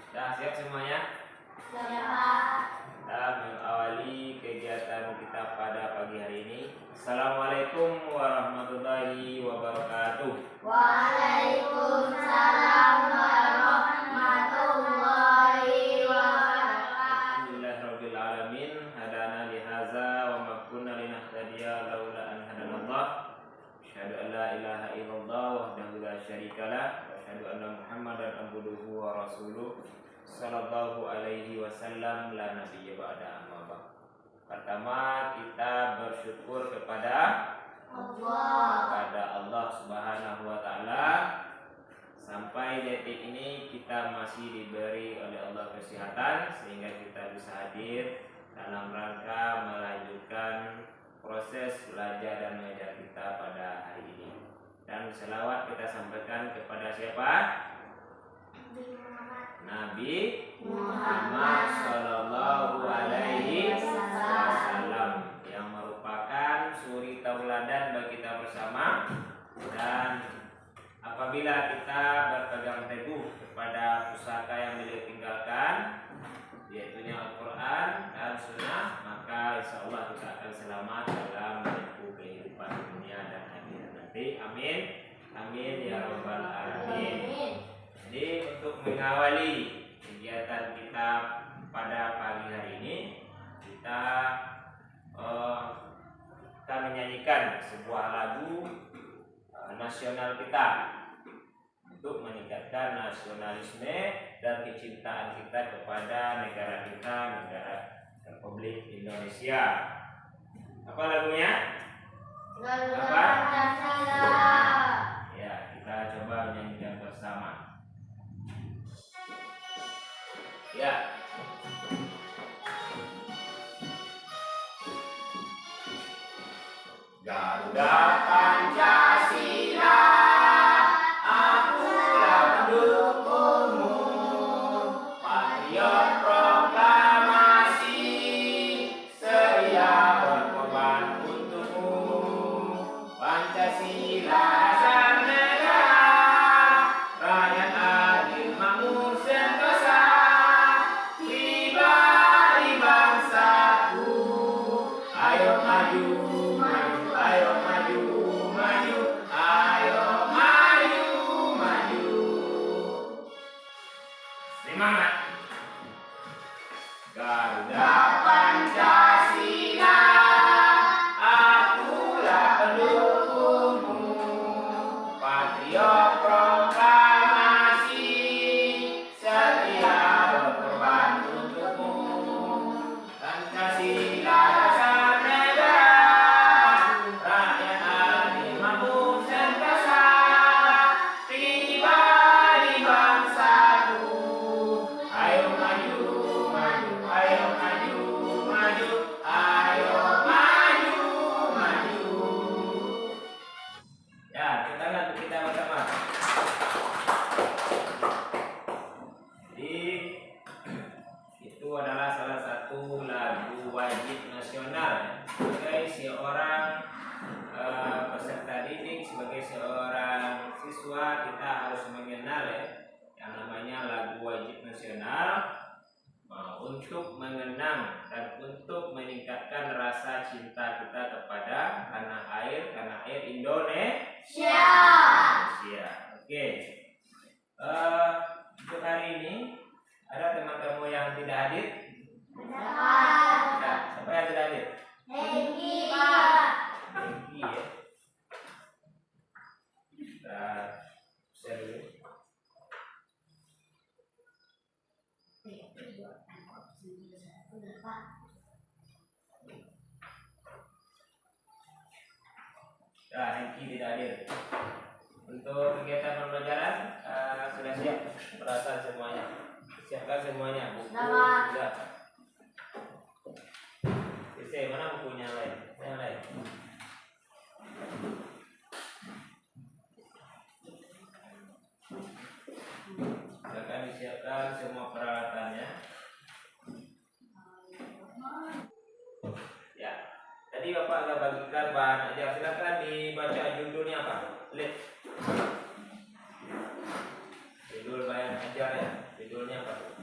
Sudah siap semuanya? Siap. Kita mengawali kegiatan kita pada pagi hari ini. Assalamualaikum warahmatullahi wabarakatuh. Waalaikumsalam warahmatullahi wabarakatuh. Alhamdulillahirabbil alamin. Hadana li hadza wa ma kunna linahtadiya laula an hadanallah. Asyhadu an la ilaha illallah wahdahu la syarikalah wa asyhadu anna Muhammadan abduhu wa rasuluh sallallahu alaihi wasallam la nabiyya ba'da amma ba'd. Pertama, kita bersyukur kepada Allah Subhanahu wa taala. Sampai detik ini kita masih diberi oleh Allah kesehatan sehingga kita bisa hadir dalam rangka melanjutkan proses belajar dan mengajar kita pada hari ini. Dan selawat kita sampaikan kepada siapa? Nabi Muhammad Sallallahu Alaihi Wasallam, yang merupakan suri tauladan bagi kita bersama. Dan apabila kita berpegang teguh kepada pusaka yang beliau tinggalkan, yaitu Al-Quran dan Sunnah, maka insya Allah kita akan selamat dalam menempuh kehidupan dunia dan akhirat nanti. Amin. Amin ya rabbal alamin. Jadi untuk mengawali kegiatan kita pada pagi hari ini, kita menyanyikan sebuah lagu nasional kita untuk meningkatkan nasionalisme dan kecintaan kita kepada negara kita, negara Republik Indonesia. Apa lagunya? Apa? Ya, kita coba menyanyikan bersama. Ya. Garuda Pancasila, akulah pendukungmu, patriot proklamasi, sedia berkorban untukmu. Pancasila dasar negara, rakyat adil makmur sentosa, pribadi bangsaku. Ayo maju, maju, ayo maju, maju, ayo maju, maju. Semangat. Garuda Pancasila, akulah pendukungmu, patriot proklamasi, setia berkorban untukmu. Pancasila dasar negara, rakyat adil makmur sentosa, pribadi bangsaku. Ayo maju, maju, ayo maju, maju, ayo maju, maju. Ya, kita lihat kita bersama. Jadi itu adalah salah satu lagu wajib nasional sebagai seorang peserta didik, sebagai seorang siswa kita harus mengenal yang namanya lagu wajib nasional untuk mengenang dan untuk meningkatkan rasa cinta kita kepada tanah air Indonesia. Oke. Untuk hari ini ada teman kamu yang tidak hadir? Ada. Siapa yang tidak hadir? Hengki ya. Kita share dulu. Ya, Hengki tidak hadir. Untuk kegiatan pembelajaran sudah siap peralatan semuanya. Siapkan semuanya, buku sudah. Sisi mana bukunya lain? Yang lain. Silakan disiapkan semua peralatannya. Ya. Tadi Bapak agak bagikan bahan ajar. Silakan dibaca judulnya apa? Lihat. Judul bahan ajar ya. Judulnya apa tuh?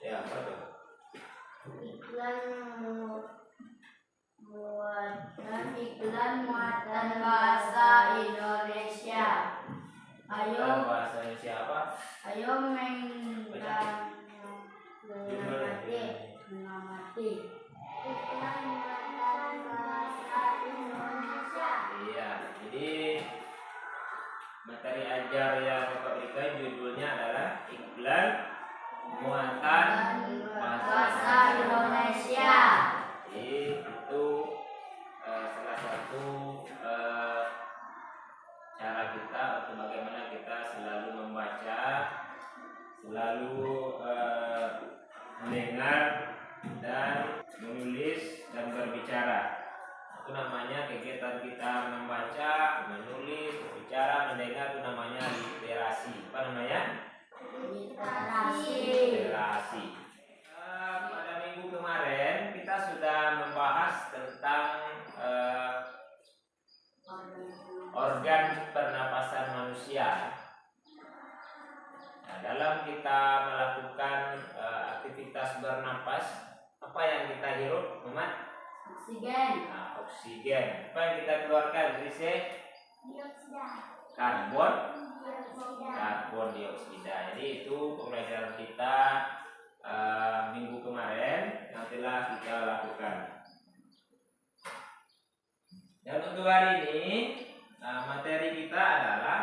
Ya, apa tuh? Iklan muatan bahasa Indonesia. Ayo Bahasa Indonesia apa? Ayo mengamati. Iklan muatan bahasa Indonesia. Iya, jadi materi ajar yang Bapak berikan judulnya adalah iklan muatan Bahasa Indonesia. Jadi itu salah satu cara kita untuk bagaimana kita selalu membaca, selalu mendengar dan menulis dan berbicara. Itu namanya kegiatan kita membaca, menulis, berbicara, mendengar, itu namanya literasi. Apa namanya? Literasi. Pada minggu kemarin kita sudah membahas tentang organ pernapasan manusia. Nah, dalam kita melakukan aktivitas bernapas, apa yang kita hirup, Muhammad? Oksigen. Nah, oksigen. Apa yang kita keluarkan? Karbon dioksida. Jadi itu pembelajaran kita minggu kemarin yang telah kita lakukan. Dan untuk hari ini materi kita adalah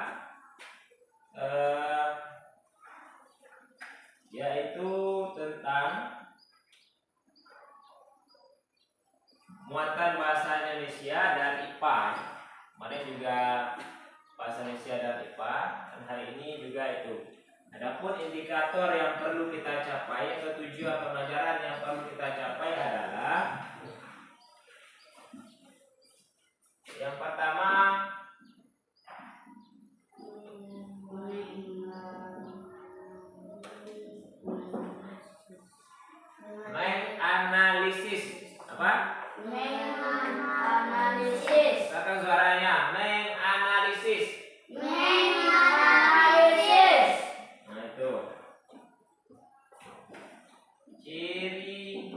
yaitu tentang muatan bahasa Indonesia dan IPA. Kemarin juga bahasa Indonesia dan IPA, dan hari ini juga itu. Adapun indikator yang perlu kita capai atau tujuan pembelajaran yang perlu kita capai adalah yang pertama menganalisis. Apa? Menganalisis. Katakan suaranya, menganalisis. Menganalisis. Nah itu ciri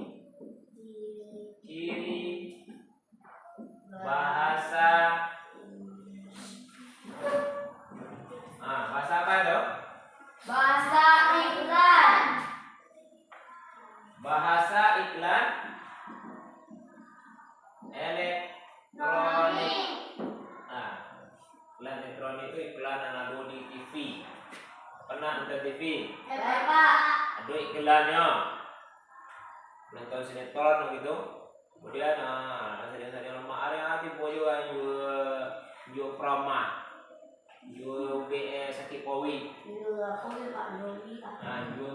bahasa. Bahasa apa itu? Bahasa iklan. Bahasa iklan elektronik. Iklan elektronik itu iklan analog di TV. Pernah nonton TV? Pak. Ada iklannya. Nonton sinetron gitu. Kemudian sedang lemah area di boyo jual prama. Jual BS sakit COVID. Jual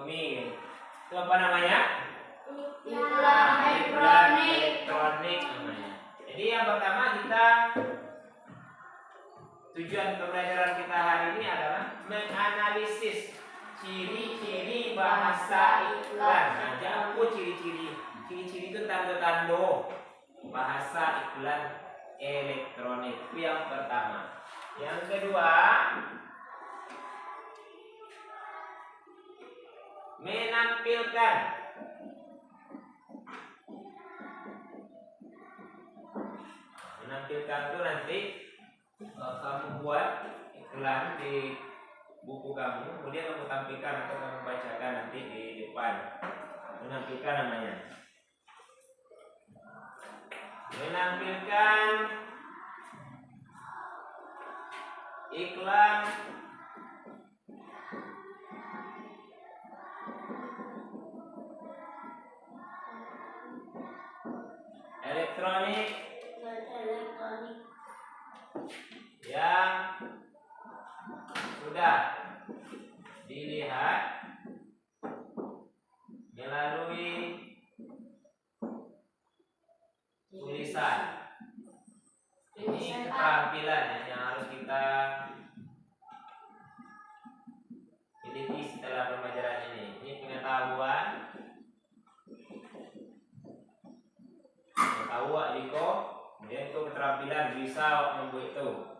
mie. Itu apa namanya? Iklan elektronik. Elektronik namanya. Jadi yang pertama kita tujuan pembelajaran kita hari ini adalah menganalisis ciri-ciri bahasa iklan. Nah, apa ciri-ciri? Ciri-ciri itu tanda-tanda bahasa iklan elektronik. Itu yang pertama. Yang kedua, menampilkan. Menampilkan itu nanti kamu buat iklan di buku kamu, kemudian kamu tampilkan atau kamu bacakan nanti di depan. Menampilkan namanya. Menampilkan iklan elektronik yang sudah dilihat melalui tulisan. Ini keterampilan yang harus kita miliki setelah pembelajaran ini. Ini pengetahuan juga, kemudian itu keterampilan bisa membuat itu.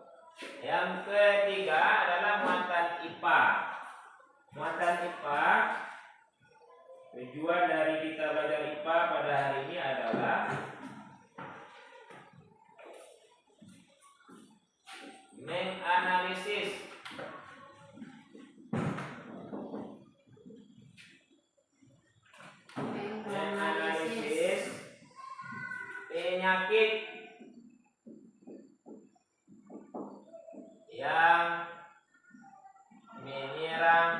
Yang Yang ketiga adalah muatan IPA. Muatan IPA, tujuan dari kita belajar IPA pada hari ini adalah menganalisis penyakit yang menyerang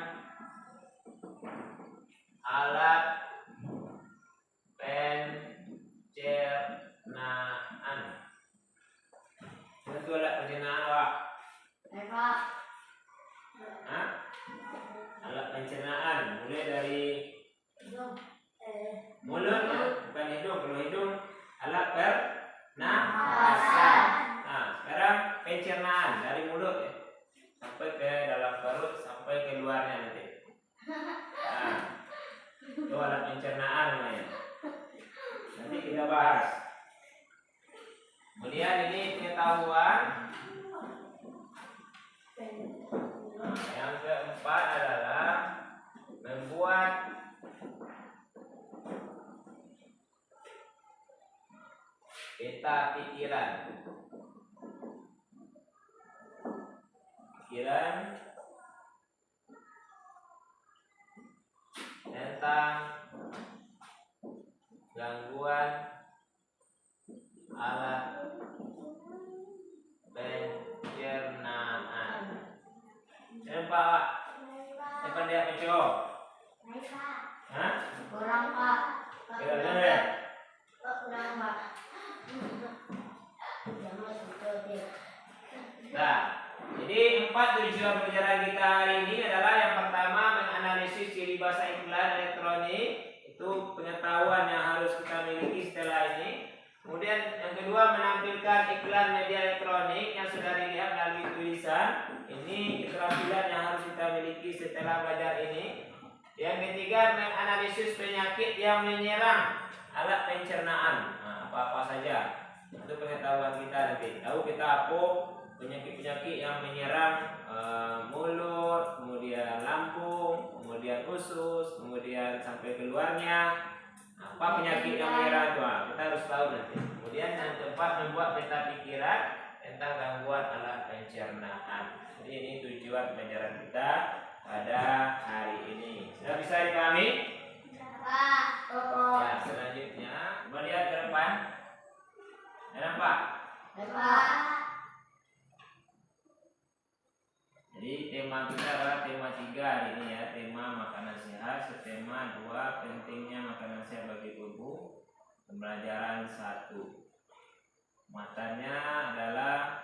alat pencernaan. Itu alat pencernaan, Pak. Pak. Hah? Alat pencernaan mulai dari mulut ya, bukan hidung. Kalau hidung alat pernafasan. Nah, sekarang pencernaan dari mulut ya, sampai ke dalam perut sampai ke luarnya nanti. Nah, itu alat pencernaan namanya. Nanti kita bahas. Kemudian ini pengetahuan. Nah, yang keempat adalah membuat peta pikiran. Tentang gangguan alat pencernaan. Nampak? Nampak dia pencok? Hah? Kurang, Pak. Kira benar ya? Kurang, Pak. Nah, jadi 4 tujuan pelajaran kita hari ini adalah yang pertama menganalisis ciri bahasa iklan elektronik, itu pengetahuan yang harus kita miliki setelah ini. Kemudian yang kedua menampilkan iklan media elektronik yang sudah dilihat melalui tulisan. Ini keterampilan yang harus kita miliki setelah belajar ini. Yang ketiga menganalisis penyakit yang menyerang alat pencernaan. Nah, apa-apa saja itu pengetahuan kita nanti. Tahu kita apa penyakit-penyakit yang menyerang mulut, kemudian lambung, kemudian usus, kemudian sampai keluarnya. Apa penyakit yang menyerang itu? Kita harus tahu nanti. Kemudian yang keempat membuat peta pikiran tentang gangguan alat pencernaan. Jadi ini tujuan pelajaran kita pada hari ini. Sudah bisa dipahami? Pak. Ya, selanjutnya coba lihat ke depan. Nampak? Pak. Jadi tema kita adalah tema 3 hari ini ya, tema makanan sehat, tema 2 pentingnya makanan sehat bagi tubuh, pembelajaran 1. Matanya adalah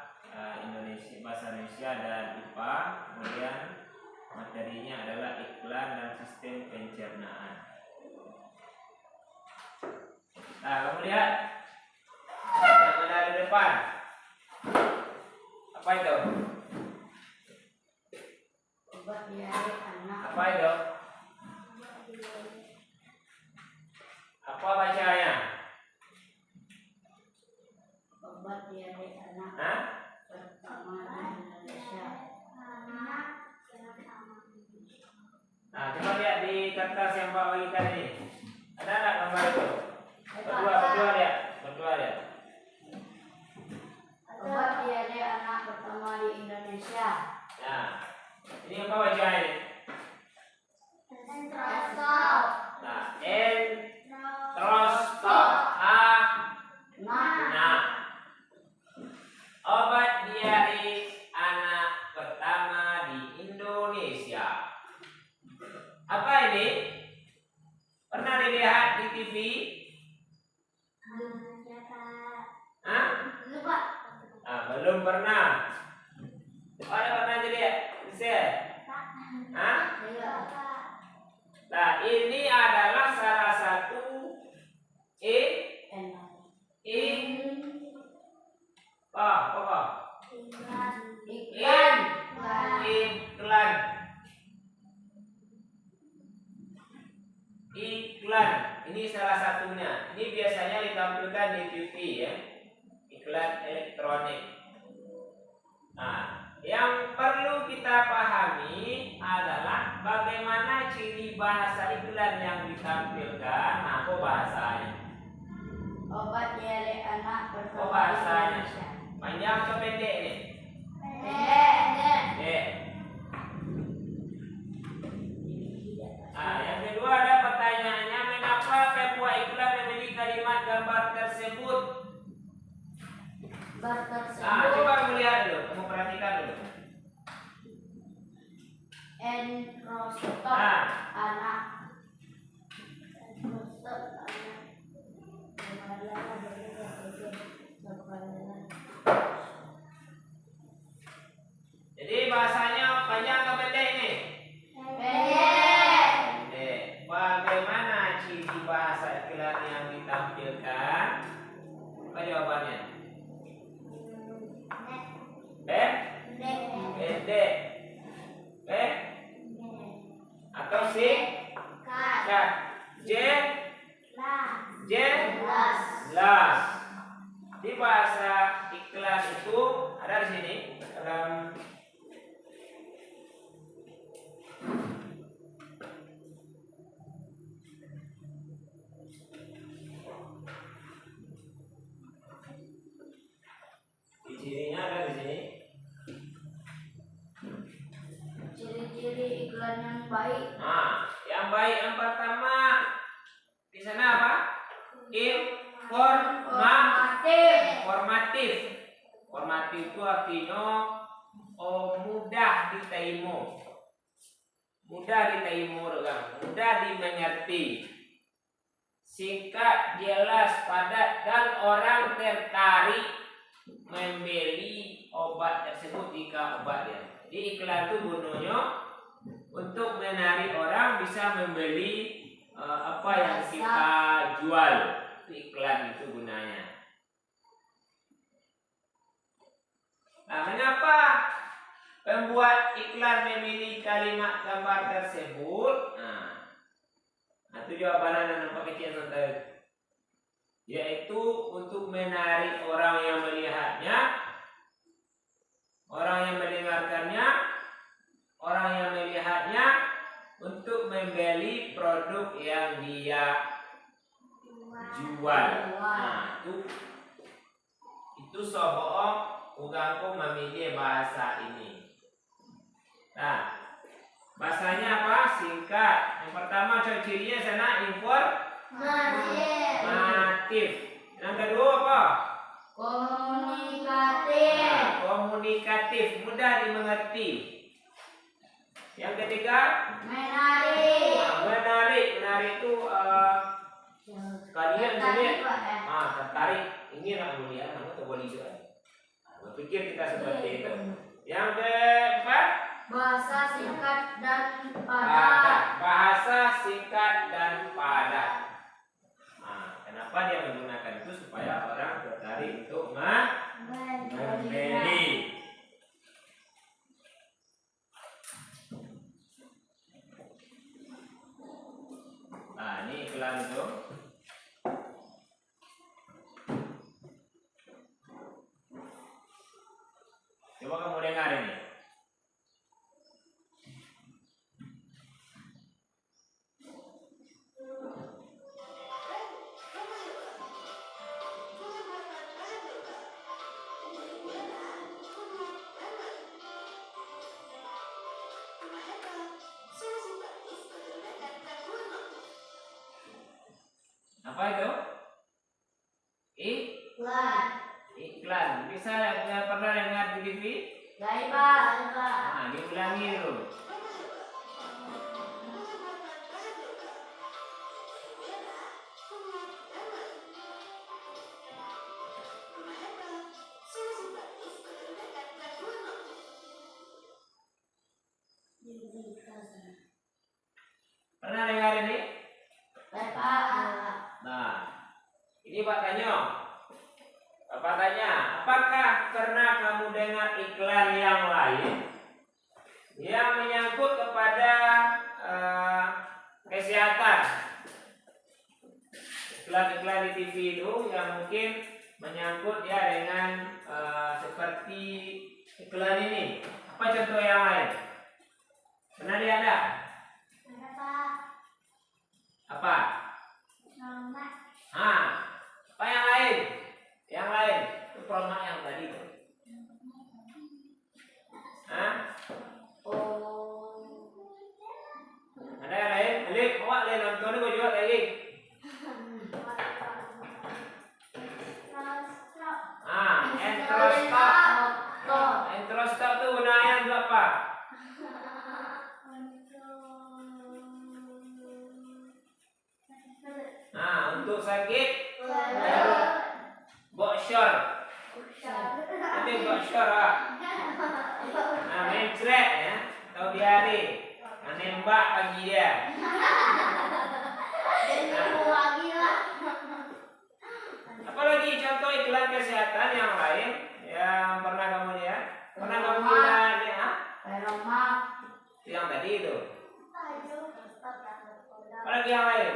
Indonesia, bahasa Indonesia dan IPA, kemudian materinya adalah iklan dan sistem pencernaan. Nah, kamu lihat yang ada di depan. Apa itu? Obat diare anak. Apa itu? Apa bacanya? Obat diare anak. Hah? Pertama di Indonesia. Nah, coba lihat di kertas yang Pak bagikan ini. Ada enggak gambar itu? Berdua lihat. Obat diare anak pertama di Indonesia. Nah, ini apa bacanya ini? Entrostop. Nah, entrostop. Nah, obat diare anak pertama di Indonesia. Apa ini? Pernah dilihat di TV? Hah? Belum pernah. Ada pernah dilihat? Bisa? Hah? Nah, ini adalah salah satu iklan. Ini salah satunya. Ini biasanya ditampilkan di TV ya. Iklan elektronik. Nah, yang perlu kita pahami adalah bagaimana ciri bahasa iklan yang ditampilkan. Nah, apa bahasanya? Obat diare anak Oh, pertama di bahasanya Indonesia. panjang atau pendek nih? Pendek. Pendek. Yang kedua ada pertanyaannya, mengapa pembuat iklan memilih kalimat gambar tersebut? Gambar tersebut. Coba melihat dulu, kamu perhatikan dulu. Enrostop anak. Enrostop anak. Jadi bahasanya panjang atau pendek ini? Pendek. Pendek. Bagaimana ciri bahasa iklan yang ditampilkan? Apa jawabannya? Pendek. Atau singkat. Jelas. Di bahasa iklan itu ada di sini dalam cirinya ada di sini. Ciri-ciri iklan yang baik. Nah, yang baik yang pertama di sana apa? Informatif. Informatif itu artinya mudah diterima. Mudah dimengerti. Singkat, jelas, padat, dan orang tertarik membeli obat tersebut jika obatnya. Jadi iklan itu gunanya untuk menarik orang bisa membeli apa yang kita jual. Itu iklan itu gunanya. Nah, mengapa pembuat iklan memilih kalimat gambar tersebut? Nah, itu jawabannya dan nampak kecil santai. Yaitu untuk menarik orang yang melihatnya, orang yang mendengarkannya, orang yang melihatnya untuk membeli produk yang dia jual. Nah, itu soboong ugangku memilih bahasa ini. Nah, bahasanya apa? Singkat. Yang pertama cirinya sana informatif. Yang kedua apa? Komunikatif, mudah dimengerti. Yang ketiga, menarik itu kalian tertarik, ingin melihat, kamu tuh boleh juga. Berpikir kita seperti itu. Yang keempat, bahasa singkat dan padat. Nah, kenapa dia menggunakan itu? Supaya orang tertarik untuk membeli. Nah, ini iklan itu. Coba kamu dengar ini. Apa itu? Iklan. Bisa pernah dengar di TV? Nah, diulangi dulu. Pernah dengar ini? Nah, ini Pak tanya. Bapak tanya, apakah pernah kamu dengar iklan yang lain yang menyangkut kepada kesehatan? Iklan-iklan di TV itu yang mungkin menyangkut ya dengan seperti iklan ini? Apa contoh yang lain? Pernah lihat ada? Apa? Apa yang lain? Yang lain? Itu produk yang tadi itu. Ada yang lain? Alif, awak lain nonton itu juga lagi. Entrostop itu gunanya untuk apa? Untuk sakit perut. Boksyur. Ini boksyur. Mencret ya, atau diare. Nembak pagi dia. Apalagi contoh iklan kesehatan yang lain yang pernah kamu lihat? Pernah kamu lihat ya? Itu yang tadi itu. Apalagi yang lain?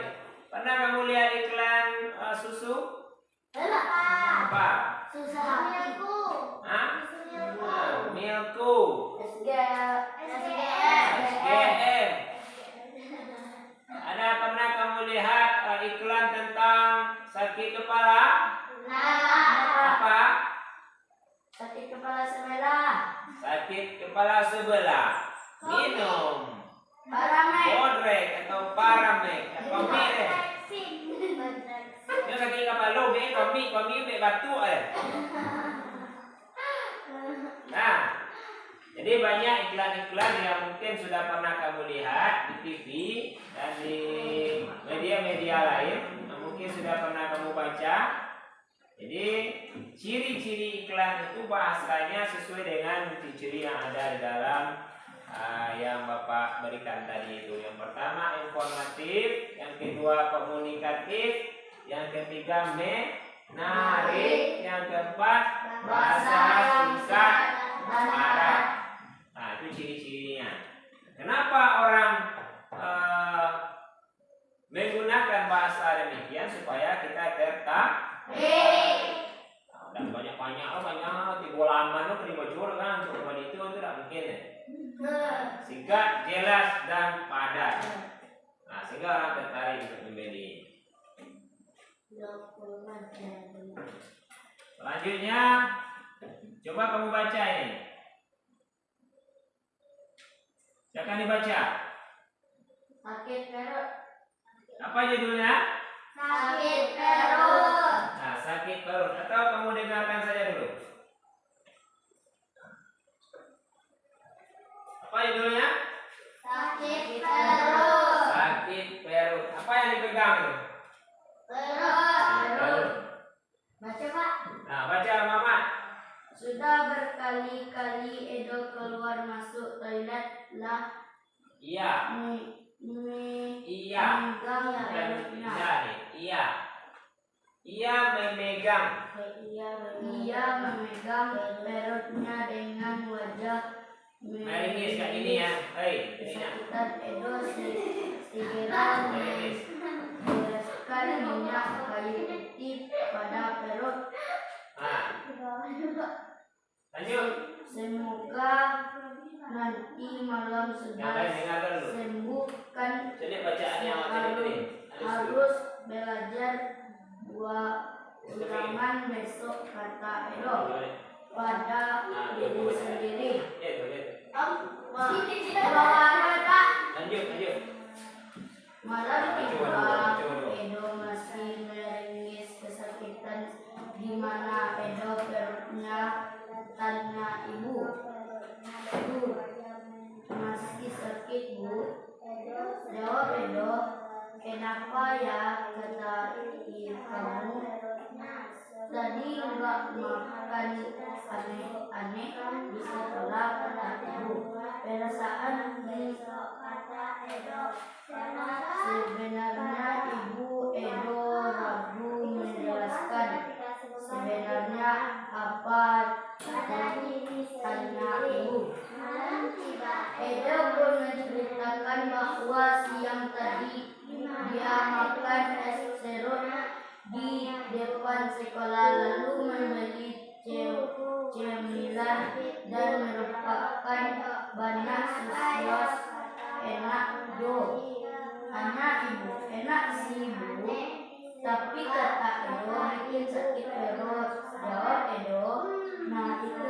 Pernah kamu lihat iklan susu? Apa? Milku. SGM. Ada pernah kamu lihat iklan tentang sakit kepala? Apa? Sakit kepala sebelah. Sakit kepala sebelah. Minum Paramek. Bodrek atau Paramek atau Mirek. Dia sakit kepala lo, be batu Nah, jadi banyak iklan-iklan yang mungkin sudah pernah kamu lihat di TV dan di media-media lain, mungkin sudah pernah kamu baca. Jadi ciri-ciri iklan itu bahasanya sesuai dengan ciri-ciri yang ada di dalam yang Bapak berikan tadi itu. Yang pertama informatif, yang kedua komunikatif, yang ketiga menarik, yang keempat bahasa singkat padat. Nah, itu ciri-cirinya. Kenapa orang menggunakan bahasa demikian? Supaya kita tertarik. Dan banyak-banyak 3 halaman lo terima jual kan untuk itu tidak mungkin ya. Singkat, jelas dan padat. Nah, sehingga orang tertarik untuk membeli. Selanjutnya, coba kamu baca ini. Silakan dibaca. Sakit perut. Apa judulnya? Sakit perut. Nah, sakit perut. Atau kamu dengarkan saja dulu. Apa judulnya? Sakit perut. Sakit perut. Apa yang dipegang itu? Perut. Baca Pak. Nah, baca Mama. Sudah berkali-kali Edo keluar masuk toilet lah. Iya. Iya. Memegang perutnya. Iya. Ia memegang. Ia memegang perutnya dengan wajah Meringis kayak ini ya. Hei, kesakitan. Edo segera membereskan minyak kayu putih pada perut. Lanjut. Semoga nanti malam sudah sembuh kan. Jadi bacaan yang tadi ini. Harus belajar 2 ulangan besok, kata Edo pada diri sendiri. Lanjut. Malam tiba, Edo masih meringis kesakitan. Di mana Edo perutnya? Tanya ibu. Bu, masih sakit bu? Jawab Edo. Kenapa ya? Kata kamu tadi nggak makan aneh-aneh di sekolah, kata ibu. Perasaan kata Edo. Sebenarnya ibu Edo ragu menjelaskan. Sebenarnya apa? Tanya ibu. Edo pun menceritakan bahwa siang tadi dia makan es serut di depan sekolah, lalu membeli cemilan dan bana sosios enak do. Hanya ibu enak si ibu, tapi kata Edo bikin sakit perut. Jawab Edo, nah itu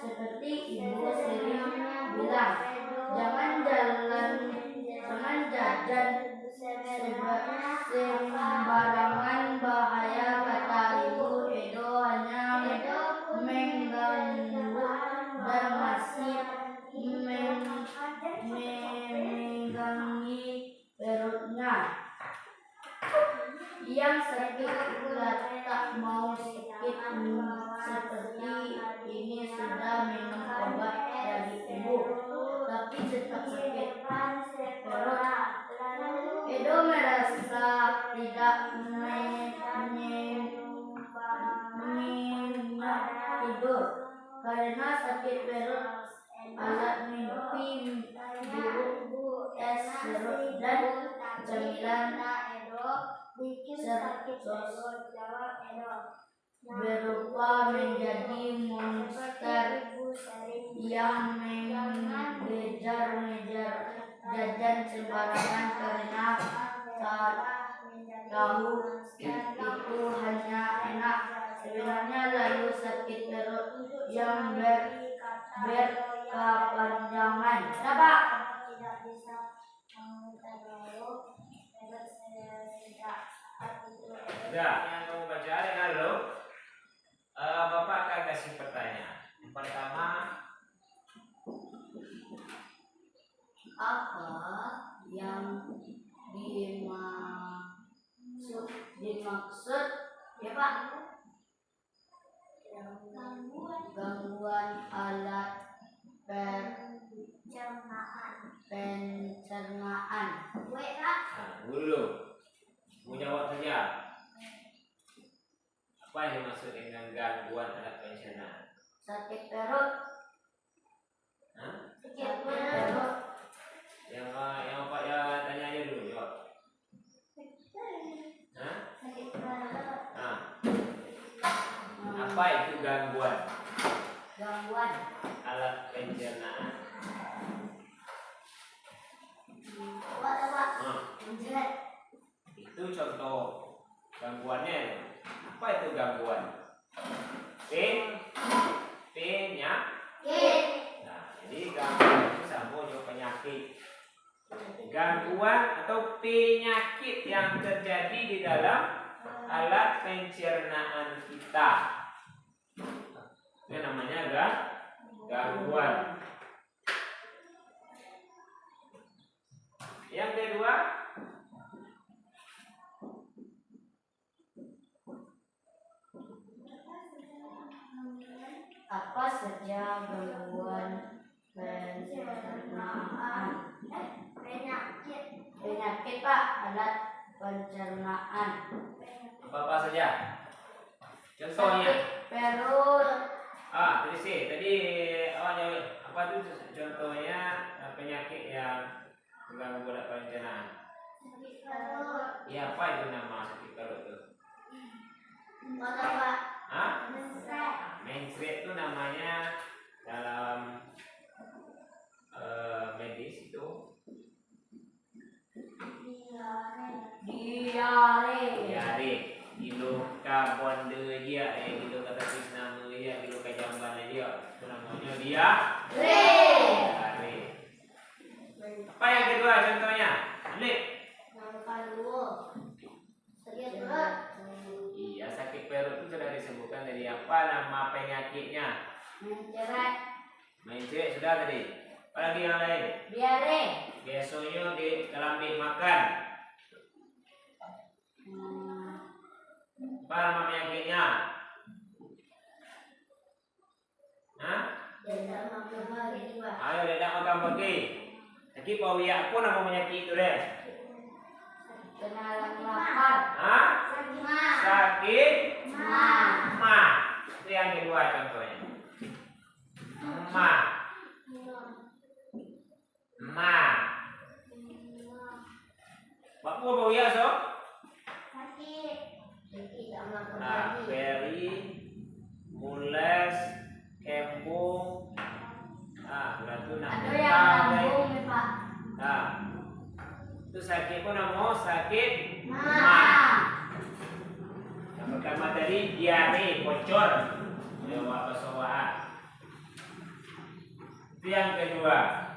seperti ibu sering bilang, jangan jajan sembarangan, bahaya. Kata ibu Edo hanya mengganggu dan masih memegangi perutnya yang sakit. Tak mau sakit seperti ini, sudah minum obat dari ibu, tapi tetap sakit perut. Edo merasa tidak nyenyak tidur karena sakit perut. Alat mimpi buruk, es serut dan cemilan berupa menjadi monster yang mengejar jajan sembarangan karena tahu itu hanya enak. Sebenarnya lalu sakit perut yang berkepanjangan. Dapat. Sudah, yang kamu baca dengar lo. Bapak akan kasih pertanyaan. Yang pertama, Apa yang dimaksud ya Pak? Gangguan alat pencernaan. dulu. Mau jawab saja. Apa yang dimaksud dengan gangguan alat pencernaan? Sakit perut. Hah? Sakit perut. Yang Pak ya tanya aja dulu, jawab. Hah? Sakit perut. Nah. Apa itu gangguan alat pencernaan? Menjelat. Itu contoh gangguannya. Apa itu gangguan? Penyakit. Nah, jadi gangguan itu sama dengan penyakit. Gangguan atau penyakit yang terjadi di dalam alat pencernaan kita. Ini namanya gangguan. Yang kedua, apa saja gangguan pencernaan? Penyakit Pak, alat pencernaan. apa saja? Contohnya. Sakit perut. Tadi awalnya apa itu contohnya penyakit yang mengganggu alat pencernaan? Sakit perut. Ya, apa itu nama sakit perut itu? Pak. Mencret itu namanya dalam medis itu diare. Gilo kabonde dia, gilo kata nama dia, gilo kajamban dia, itu namanya diare. Apa yang kedua contohnya? Alif. Sakit perut. Iya, sakit perut itu sudah disebutkan dari apa nama penyakitnya? Mencret sudah tadi. Apalagi yang lain? Diare. Biasanya di dalam makan. Apa nama penyakitnya? Hah? Ayo tidak makan pergi. Lagi pawiak pun nama penyakit itu deh. Kenalan lapar. Hah? Sakit Ma. Itu yang kedua contohnya. Ma. Bapak mau ya so? Peri, mules, kembung. Berarti apa nama sakit Ma. Yang pertama tadi diare, bocor, lewat persawaan. Itu yang kedua.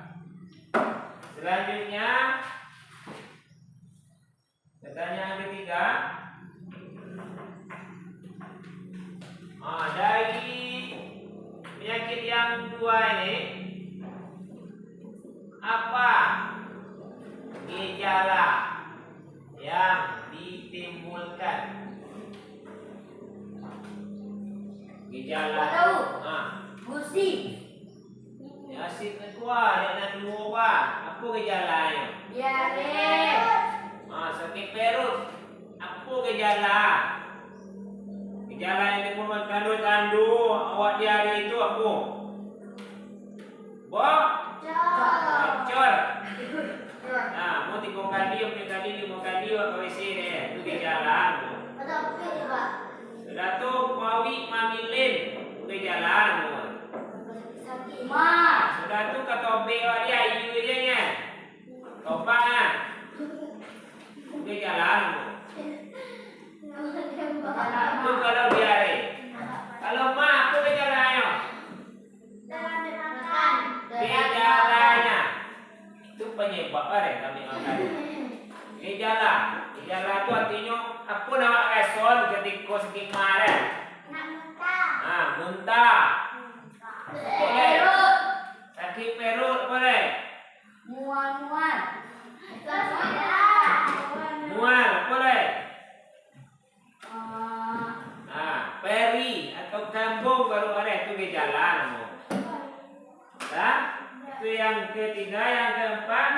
Selanjutnya, pertanyaan ketiga. Dari penyakit yang dua ini, apa gejala yang ditimbulkan? Gejala Tahu. Gusi. Ya si kedua dan dua apa gejalanya? Diare. Sakit perut. Apa gejala? Gejala yang ditimbulkan tandu awak diare itu apa? Bocor. Nah, mau 3 kali, 4 kali, 5 kali awak WC deh. Itu gejala. Sudah tu mawi mamilin gejala. Ma. Sudah tu katobe dia iu dia nya. Topak. Gejala. Itu kalau diare. Kalau ma apa gejalanya? Gejalanya itu penyebab apa kami makan. Gejala itu artinya apa nama reson ketika sakit marah. Muntah. Boleh. Sakit perut boleh. Mual. Mual boleh. Peri atau kambung baru ada itu gejala. Nah, itu yang ketiga, yang keempat.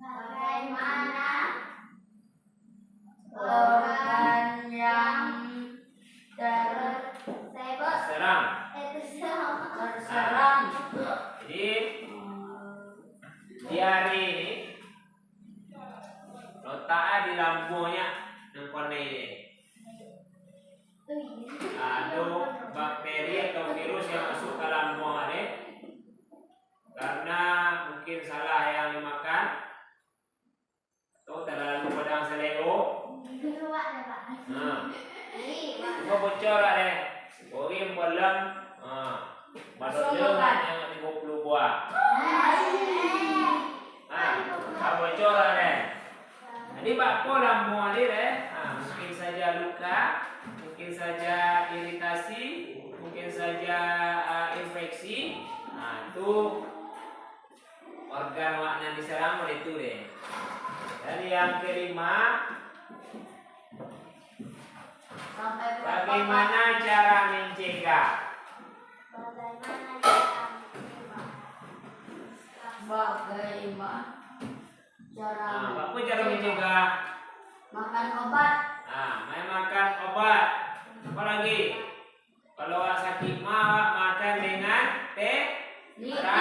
Bagaimana organ yang terserang? Jadi diare ini letaknya di lambungnya nengkone ini. Ada bakteri atau virus yang masuk ke lambung ini karena mungkin salah yang dimakan atau terlalu pedang selero. Kau bocor ada, borim bolam, masuk yang 50 buah. Kau bocor ada. Jadi bakpo lambung ini deh, mungkin saja luka, mungkin saja iritasi, mungkin saja infeksi. Itu organ wakna diserang oleh itu deh. Dan yang kelima, bagaimana cara mencegah? Apa cara mencegah? Makan obat. Makan obat. Apa lagi? Kalau sakit makan dengan teratur.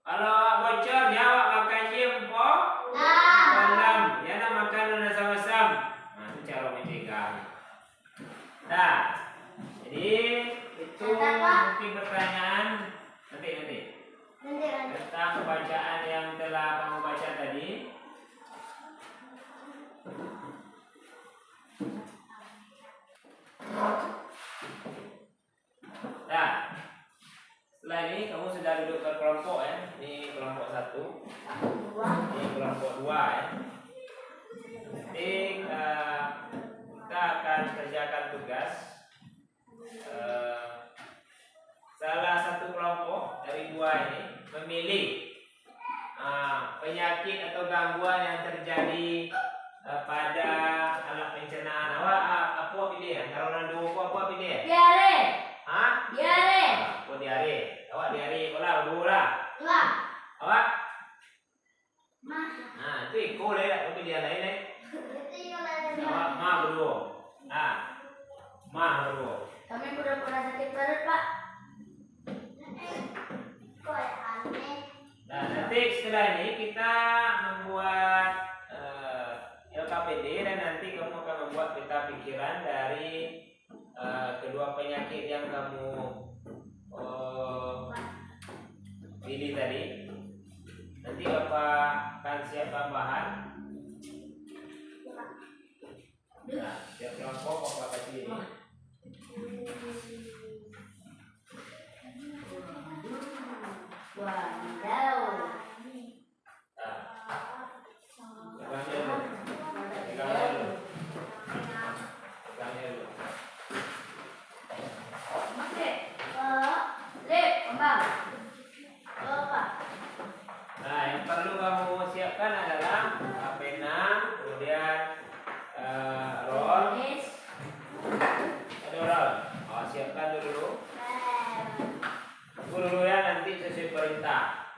Kalau bocor jawab makan jempo. Dalam, jangan makan sama-sama. Itu cara mencegah. Nah, jadi itu mungkin pertanyaan nanti tentang bacaan yang telah kamu baca tadi. Nah, setelah ini kamu sudah duduk ke kelompok ya. Ini kelompok 1, ini kelompok 2 ya. Nanti kita akan kerjakan tugas. Salah satu kelompok dari 2 ini memilih penyakit atau gangguan yang terjadi pada alat pencernaan. Awak apa pilih ya? Kalau orang dua apa pilih ya? Diare. Diare. Diare. Awak diare bola. Awak? Itu ikut lah. Tapi dia lain deh. Awak berdua. Berdua. Kami pura-pura sakit perut, Pak. Nah, nanti setelah ini kita membuat LKPD dan nanti kamu akan membuat peta akan siap tambahan. Nah, siap kelompok apa kecil ini? Wadidaw. Nah, yang perlu kamu siapkan adalah pena, kemudian roll. Ada roll. Oh, siapkan dulu. Tunggu dulu ya, nanti sesuai perintah.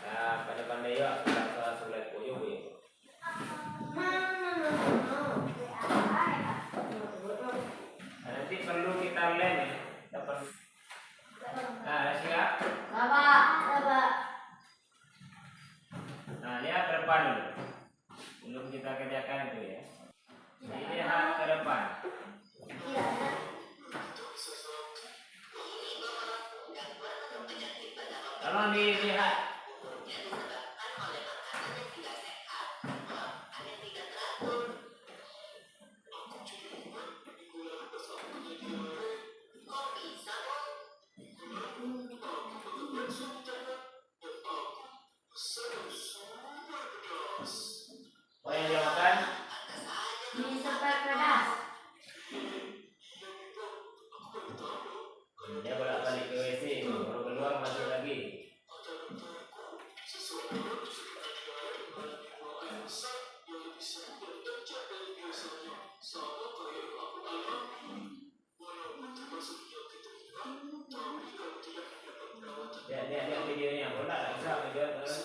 Nah, pada pandai ya, salah sulit koyo ya. Nah, nanti perlu kita lem ya. Nah, siap. Nah, lihat ke depan dulu. Belum kita kerjakan itu ya. Lihat ke depan. Tolong dilihat. Oh, yang dia makan? Dia bolak-balik ke WC, baru keluar masuk lagi. Lihat videonya, boleh tak bisa video terus.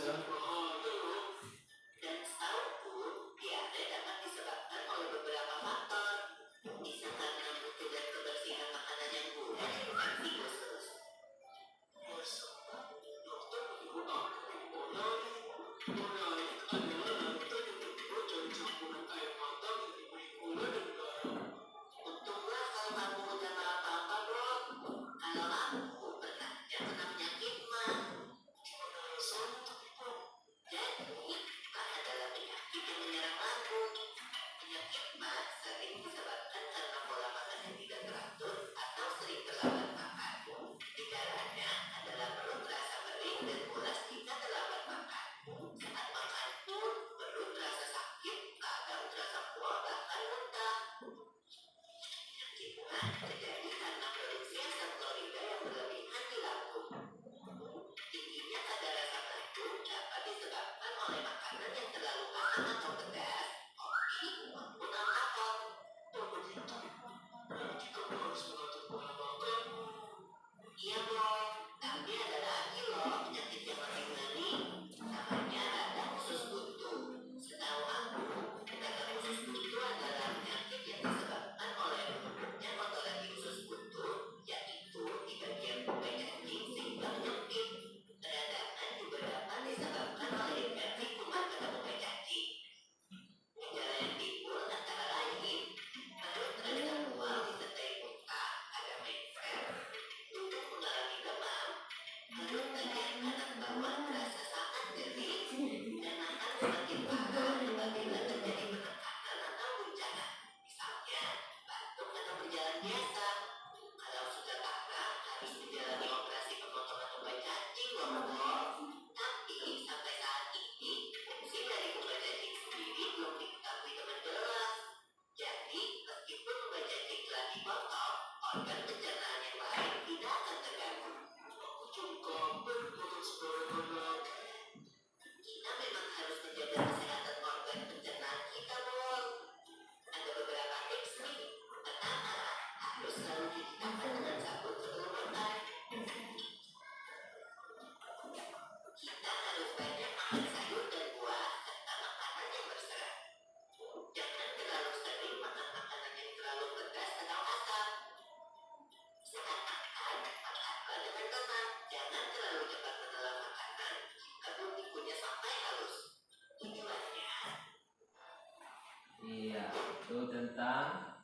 Iya, itu tentang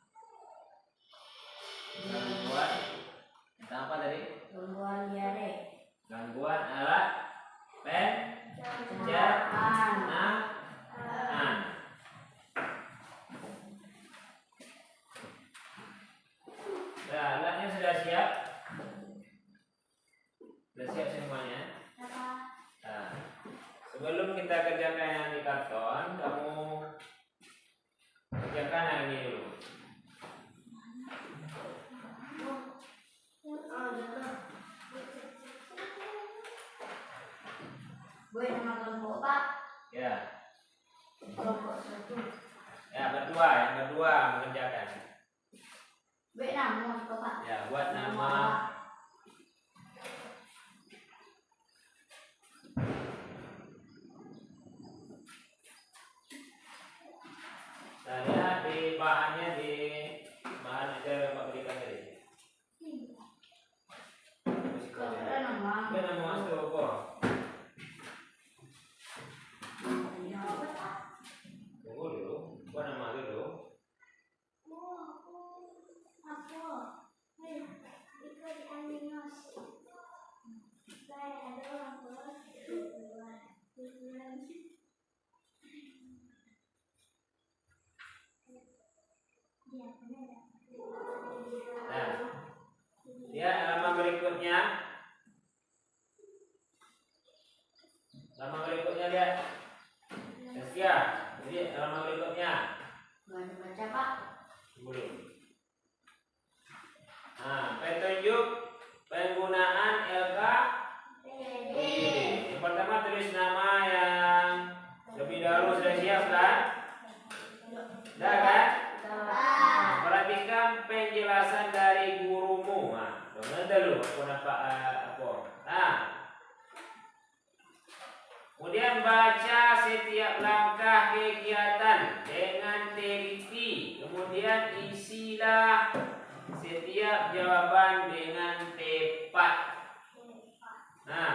gangguan. Tentang apa tadi? Gangguan diare. Gangguan alat sebelum kita kerjakan yang di karton, kamu kerjakan yang ini dulu. Gue nama kelompok Pak. Ya, Kelompok 1. ya berdua, yang berdua mengerjakan. Gue nama Pak. Ya, buat nama. Nah, lihat di bahannya, di bahan aja yang Pak berikan tadi. Gue nama. Gue nama masuk apa? Tunggu dulu, gue nama dulu. Nah, ya halaman berikutnya. Halaman berikutnya lihat. Sesia, jadi halaman berikutnya. Gue baca Pak. Dulu. Nah, petunjuk penggunaan LKPD. Yang pertama tulis nama yang lebih dahulu sudah siap kan? Sudah kan? Nah, perhatikan penjelasan dari gurumu. Nah, dengar dulu aku nampak apa. Nah, kemudian baca setiap langkah kegiatan dengan teliti. Kemudian isilah setiap jawaban dengan tepat. Nah,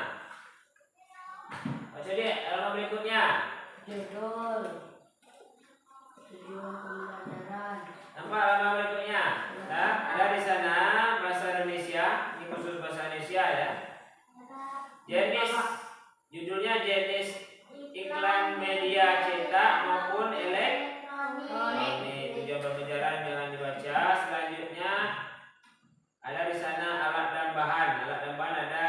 baca deh halaman berikutnya. Judul. Tujuan pembelajaran. Nampak halaman berikutnya? Nah, ada di sana bahasa Indonesia. Ini khusus bahasa Indonesia ya. Jenis judulnya jenis iklan media cetak maupun elektronik. Tujuan pembelajaran jangan dibaca. Selanjutnya ada di sana alat dan bahan. Alat dan bahan ada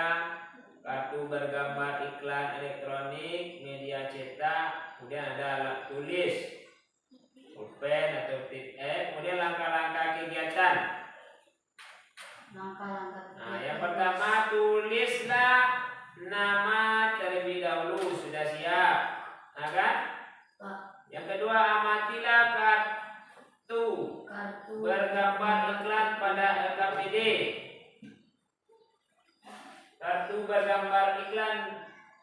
kartu bergambar iklan elektronik, media cetak, kemudian ada alat tulis, pulpen atau tip kemudian langkah-langkah kegiatan. Nah, yang pertama tulislah nama terlebih dahulu, sudah siap, nah kan? Yang kedua amatilah kartu bergambar iklan pada LKPD. Kartu bergambar iklan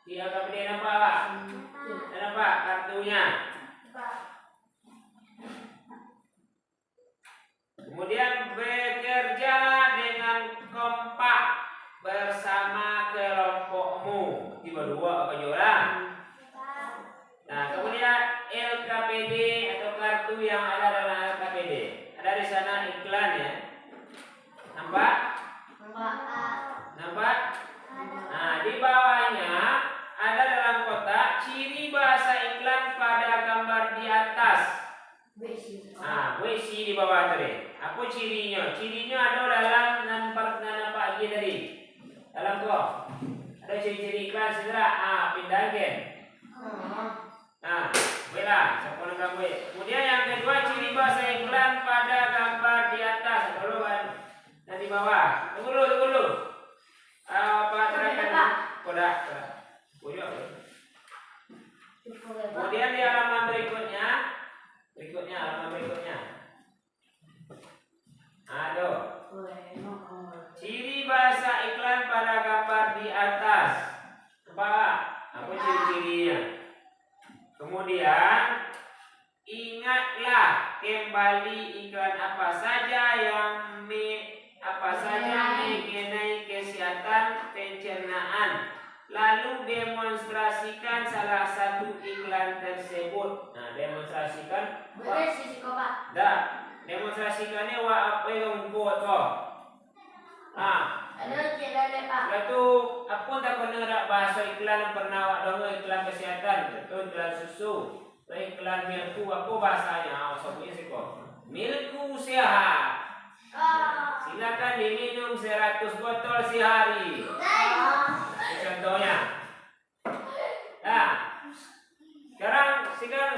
di LKPD nampak Pak? Nampak kartunya? Kemudian bekerjalah dengan kompak bersama kelompokmu. Tiba dua apa jualan? Nah, kemudian LKPD atau kartu yang ada dalam LKPD. Ada di sana iklan ya. Nampak? Nampak? Nah, di bawahnya ada dalam kotak ciri bahasa iklan pada gambar di atas. Nah, WC di bawah tadi. Apa cirinya? Cirinya ada dalam nampak pagi tadi. Dalam kok. Ada ciri-ciri iklan segera. Pindah ke. Nah, bolehlah. Siapa nak kamu? Kemudian yang kedua ciri bahasa iklan pada gambar di atas. Dulu kan. Dan di bawah. Tunggu dulu. Apa terangkan? Kodak. Kemudian di halaman berikutnya. Halaman berikutnya. Aduh. Ciri bahasa iklan pada gambar di atas. Nampak? Apa ciri-cirinya? Kemudian ingatlah kembali iklan apa saja mengenai kesehatan pencernaan. Lalu demonstrasikan salah satu iklan tersebut. Nah, demonstrasikan. Boleh sih Pak. Dah, demonstrasikannya apa yang buat kau? Ada cerita Pak. Lalu apa tak pernah bahasa iklan pernah awak dengar iklan kesehatan, betul iklan susu, iklan milku apa bahasanya? Sebutnya sih kok. Milku sehat. Silakan diminum 100 botol sehari. Contohnya. Nah,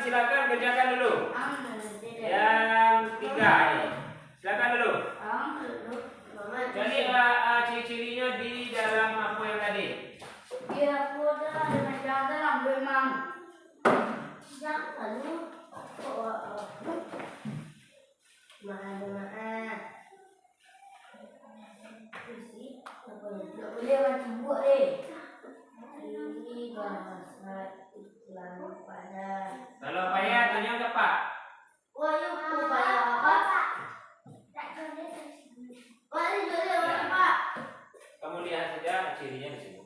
silakan kerjakan dulu. Tidak. Yang 3 ini. Silakan dulu. Jadi ciri-cirinya di dalam apa yang tadi? Dia kuda dengan jangan memang. Jangan lu. Tidak boleh macam buat deh. Ini bahasa Islam pada. Kalau payah tanya ke Pak. Wah, yuk payah apa? Wah, ini boleh Pak. Kamu lihat saja cirinya di sini.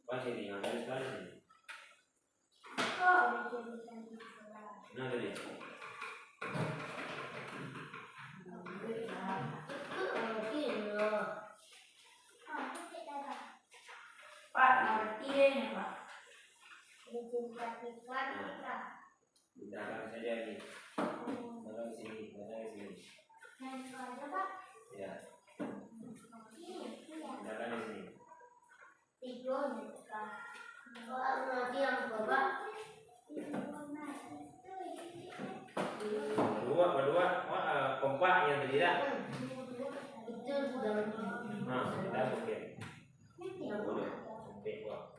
Apa cirinya? Garis garis ini. Nah, tadi. Pak, ngerti deh nih Pak. Datang saja ini. Datang ke sini, datang ke sini. Ya. Datang ke sini. Berdua, kompak yang tadi dah. Nah, sudah oke. Sampai buat.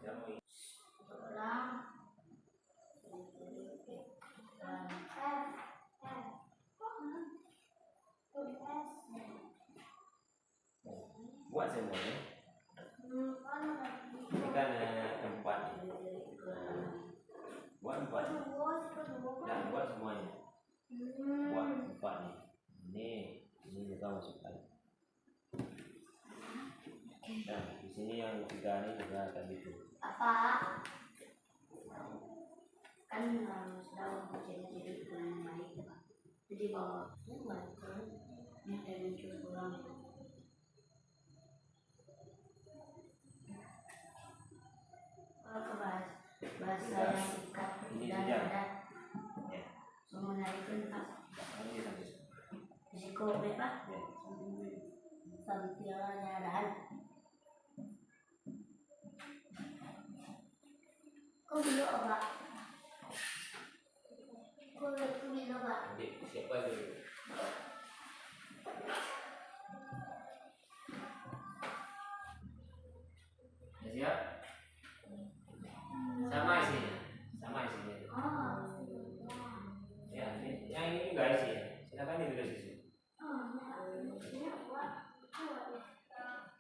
Buat semuanya. Kan tempat. Buat tempat. Dan buat semuanya. Buat tempat nih. Ini kita masukkan. Nah, di sini yang 3 ini juga akan gitu. Apa? Kan sedang jadi dengan baik Pak. Jadi bawa ini dari pulang. Bahasa yang singkat dan padat. Semua naik pentas. Risiko berapa? Sampilnya dan. Kau dulu apa? Kau dulu apa? Siapa dulu? Siap? Sama isinya. Sama isinya. Ya, yang ini juga isinya. Silakan ditulis di sini.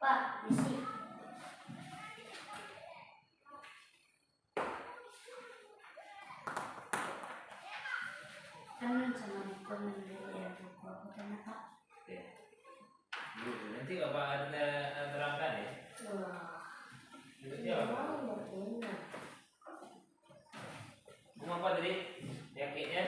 Pak, isi. Kan sama teman dia buku aku tanya Pak. Nanti Bapak ada terangkan ya. Itu apa? Kamu apa tadi? Yakitnya?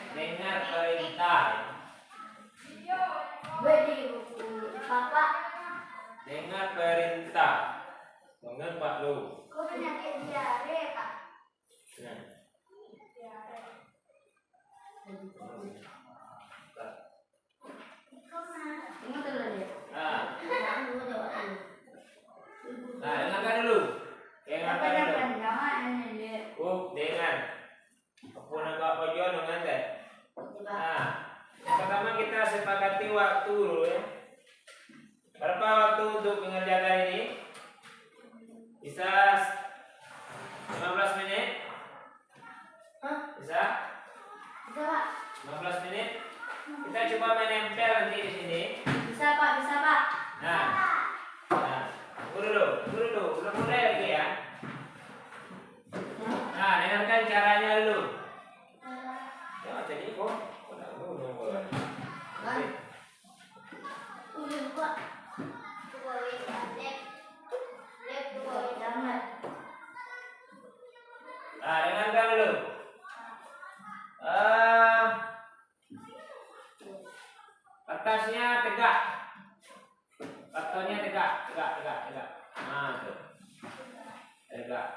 Dengar perintah. Dengar perintah. Bangun Pak Lu. Kau penyakit diare Pak. Nah. Ingat dulu ya. Nah, dengarkan dulu. Dengarkan dulu. Dengar. Aku nak apa jual dengan teh. Nah, yang pertama kita sepakati waktu dulu ya. Berapa waktu untuk mengerjakan ini? Bisa 15 menit? Bisa? Bisa Pak. 15 menit? Kita coba menempel nanti di sini. Bisa Pak, bisa Pak. Nah, tunggu dulu, belum mulai lagi ya. Nah, dengarkan caranya dulu. Ya, jadi kok. Pak. Nah, dengarkan dulu. Kertasnya tegak. Kartonnya tegak. Nah, tuh. Tegak.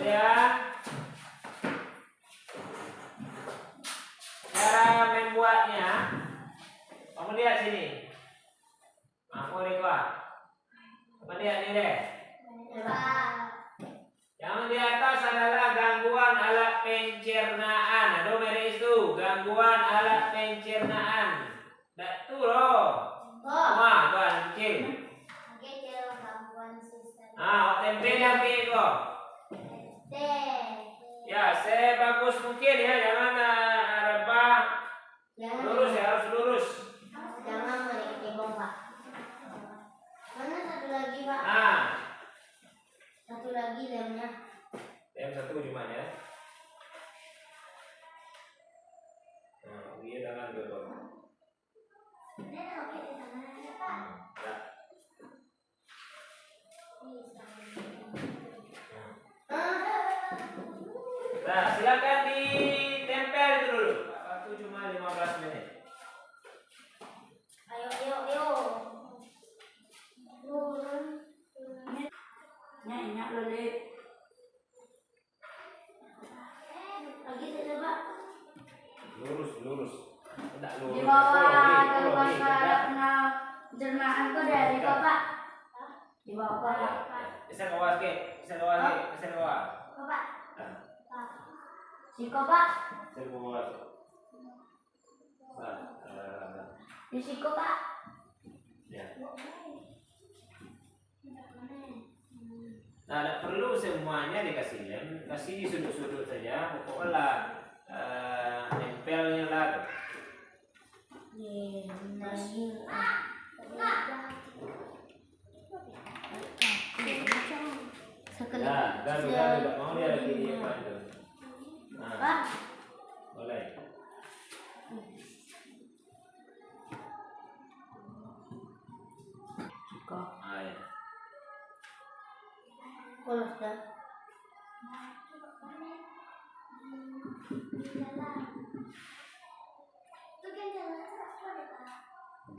Kemudian cara membuatnya, kamu lihat sini. Aku lihat. Kamu lihat ini deh. Yang di atas adalah gangguan alat pencernaan. Ada merek itu, gangguan alat pencernaan. Tak tu loh. Wah, tuan kecil. Tempel yang itu. Ya, sebagus mungkin ya, jangan rebah. Lurus ya, harus lurus. Jangan merekebong, Pak. Mana satu lagi, Pak? Satu lagi lemnya. Lem satu di mana ya? Nah, dia tangan dulu. Nah, silakan ditempel itu dulu. Waktu cuma 15 menit. Ayo. Nyak lele. Lagi saya coba. Lurus. Tidak lurus. Di bawah gangguan pencernaan itu dari Bapak. Di bawah Bapak. Bisa ke bawah sikit. Bisa ke bawah. Bapak. Siko, Pak. Bisa ke bawah. Di siko, Pak. Ya. Nah, tidak perlu semuanya dikasih lem, kasih sudut-sudut saja. Pokoknya nempelnya lah. Nah, gaduh, mau dia lagi dia bantu. Nah, boleh. Ayo. Polos dah.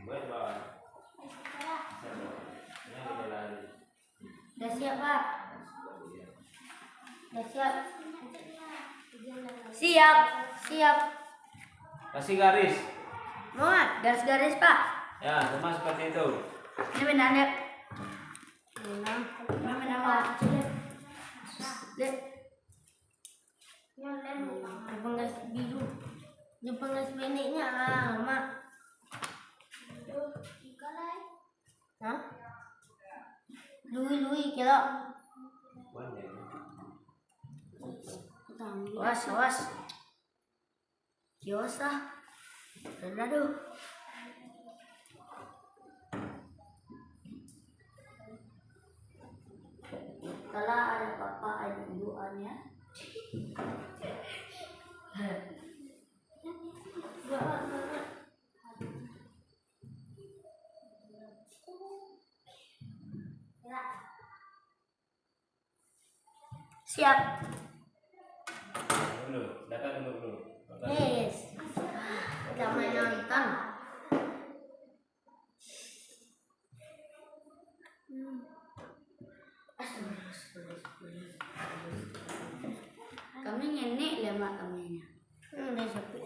Buat bawah. Dah siap, Pak. Dah siap. Siap. Kasih garis. Muat, garis-garis, Pak. Ya, sama seperti itu. Ini benar, Dek. Benar, Pak. Dek. Penggas biru. Yang penggas beneknya Mak. Hah? Lui kira. Awas. Kios lah. Aduh. Kalau ada papa ada doanya. Siap. Datang dulu. Yes. Kita main nonton. Kami ngenek lemak kaminya. Dah sepi.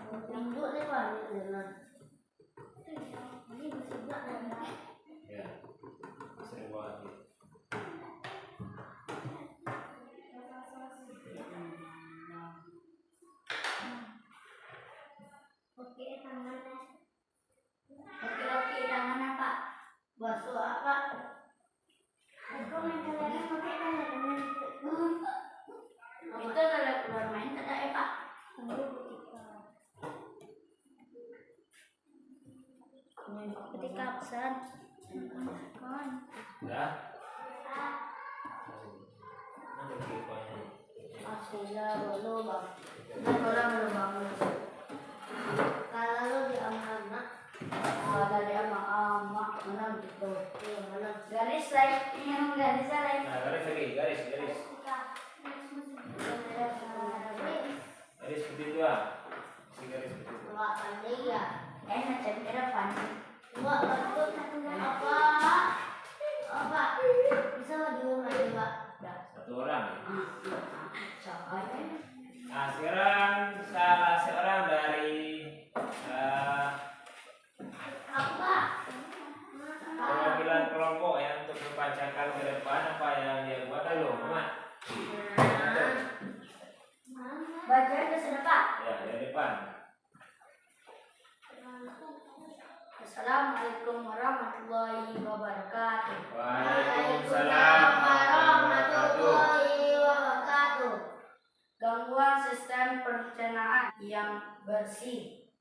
Tunduk ni Pak. Ini bersebelah dah. Ya. Saya buat lagi. Oke, tangannya Pak. Basuh apa? Aku main kalian pakai tangan. Itu kalau keluar main tak ada Pak. Ketika pesan. Dah. Aslinya dulu bang. Orang belum bangun. Kalau lu di anak, ada di amak mana gitu. Mana garis lain, yang garis lain. Nah, garis lagi, garis. Garis seperti itu ah. Si garis seperti itu. Enggak pandai ya. Macam kira pandai. Enggak betul apa? Bisa di rumah. bacakan ke depan apa yang dia buat dulu, Muhammad. Baca ke depan. Ya, dari depan. Assalamualaikum warahmatullahi wabarakatuh. Waalaikumsalam warahmatullahi wabarakatuh. Gangguan sistem pencernaan yang bersih.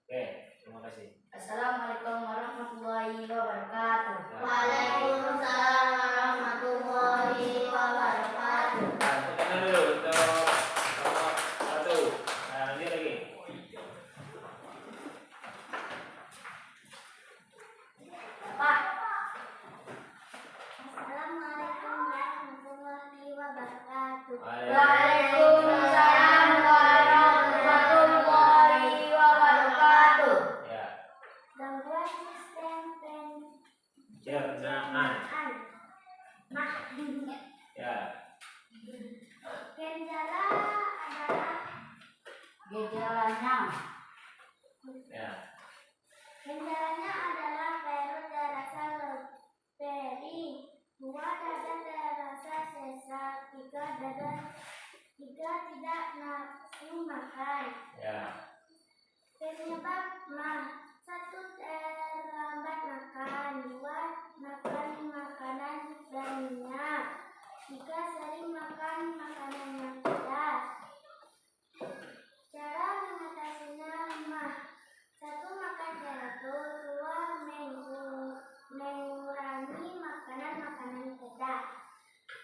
Oke, terima kasih. Assalamualaikum warahmatullahi wabarakatuh. Waalaikumsalam warahmatullahi wabarakatuh. Nah, tekan dulu untuk nomor 1. Nah, lanjut lagi. Pak. Assalamualaikum warahmatullahi wabarakatuh. Waalaikumsalam warahmatullahi wabarakatuh. Ya, Gangguan sistem pencernaan. Nah, Ya, gejalanya Gejalanya. gejalanya adalah perut terasa lebih, 2 dada terasa sesak, 3 tidak nafsu makan. ya, Penyebab mah 1 terlambat makan, 2 makan makanan banyak, 3 sering makan makanan yang pedas. Cara mengatasinya mah 1 makan teratur, 2 mengurangi makanan pedas.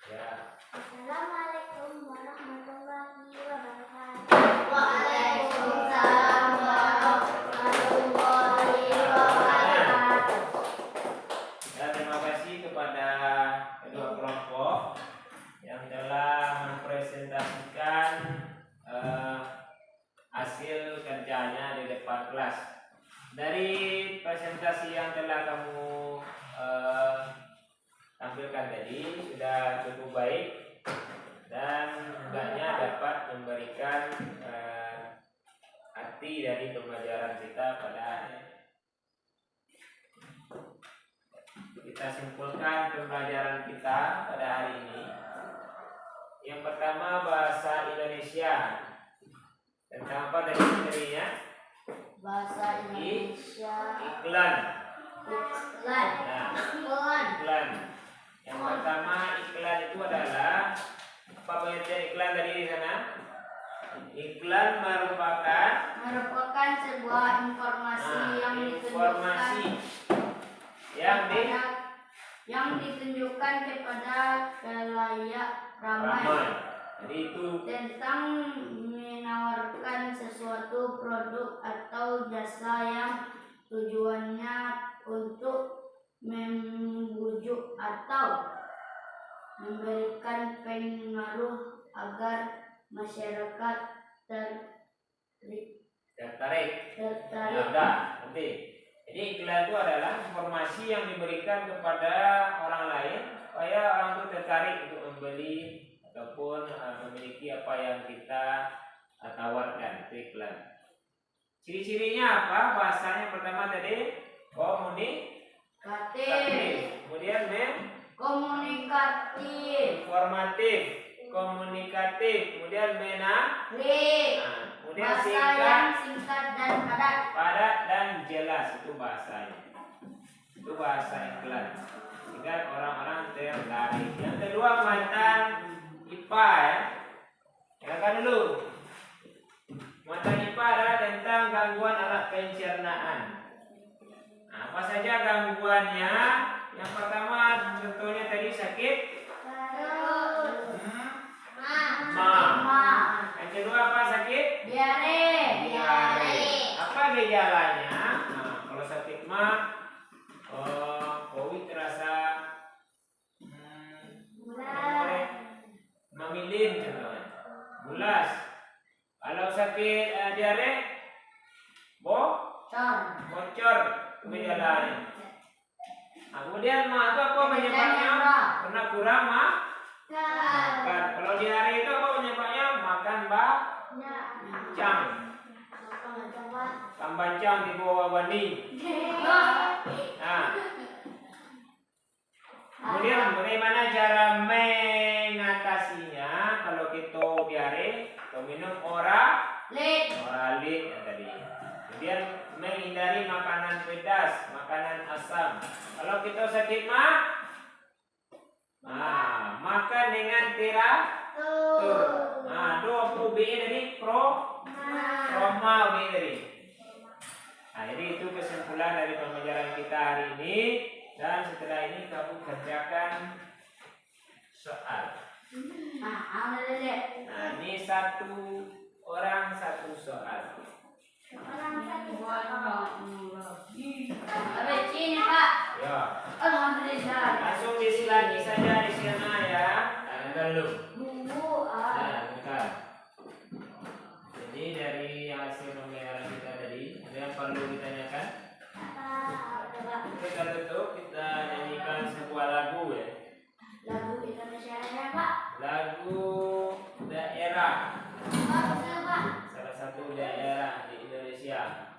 ya. Assalamualaikum warahmatullahi wabarakatuh. Waalaikumsalam warahmatullahi wabarakatuh. Dan terima kasih kepada kedua kelompok yang telah mempresentasikan hasil kerjanya di depan kelas. Dari presentasi yang telah kamu tampilkan tadi sudah cukup baik dan hendaknya dapat memberikan arti dari pembelajaran kita pada hari ini. Kita simpulkan pembelajaran kita pada hari ini. Yang pertama, bahasa Indonesia. Tentang apa dari materinya? Bahasa Indonesia. Iklan. Iklan. Nah, Iklan. iklan. Yang pertama, iklan itu adalah apa pengertian iklan tadi di sana? Iklan merupakan sebuah informasi yang informasi yang ditunjukkan kepada khalayak ramai Jadi itu tentang menawarkan sesuatu produk atau jasa yang tujuannya untuk membujuk atau memberikan pengaruh agar masyarakat tertarik. tertarik. Ya udah, nanti. Jadi iklan itu adalah informasi yang diberikan kepada orang lain supaya orang itu tertarik untuk membeli ataupun memiliki apa yang kita tawarkan. Itu iklan. Ciri-cirinya apa? Bahasanya pertama tadi komunikatif, kemudian Komunikatif. informatif, komunikatif, kemudian Menarik. kemudian Bahasa yang singkat dan padat. padat dan jelas, itu bahasanya. Itu bahasa iklan. Sehingga orang-orang tertarik. Yang kedua, matan IPA ya. Silakan dulu. Matan IPA adalah tentang gangguan alat pencernaan. Nah, apa saja gangguannya? Yang pertama contohnya tadi sakit ma. Yang kedua apa sakit? Diare. Apa gejalanya? Nah, kalau sakit ma, kowi terasa memilin contohnya, bulas. Kalau sakit diare, bocor gejalanya. Nah, kemudian ma itu apa penyebabnya? Karena kurang makan. Kalau diare itu apa penyebabnya? Makan bancang. Bancang di bawah bening. Nah, kemudian bagaimana cara mengatasinya kalau kita diare atau minum oralit yang tadi. Kemudian menghindari makanan pedas, makanan asam. Kalau kita sakit makan dengan teratur. Nah, 20 B dari Roma B dari. Nah, jadi itu kesimpulan dari pembelajaran kita hari ini. Dan setelah ini kamu kerjakan soal. Nah, ini satu orang satu soal. Sini Pak. Ya. Alhamdulillah. Langsung disilagi saja di sana ya. Jangan dulu. Nah, bukan. Jadi dari hasil pembelajaran kita tadi, ada yang perlu ditanyakan? Kita tutup, kita nyanyikan sebuah lagu ya. Lagu Indonesia ya Pak. Lagu daerah. Pak. Salah satu daerah di Indonesia.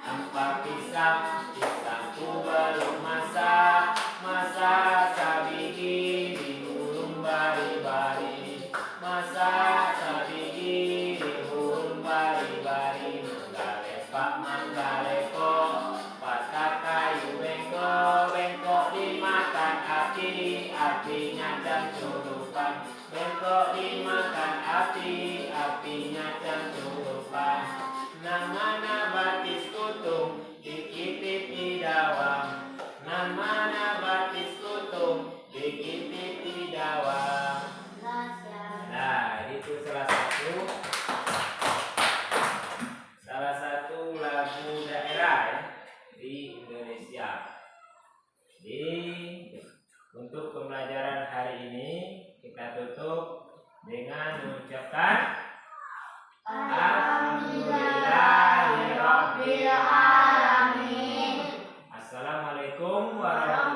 Empat pisangku belum masak, sabigi di burung bari-bari, sabigi di burung bari-bari, manggaleko, patah kayu bengkok dimakan api, apinya cancurupan, bengkok dimakan api, apinya cancurupan. Namana batis kutung dikitip di dawang. Namana batis kutung dikitip di dawang. Nah, itu salah satu lagu daerah ya, di Indonesia. Jadi untuk pembelajaran hari ini kita tutup dengan mengucapkan Alhamdulillahirabbil alamin. Assalamualaikum warahmatullahi wabarakatuh.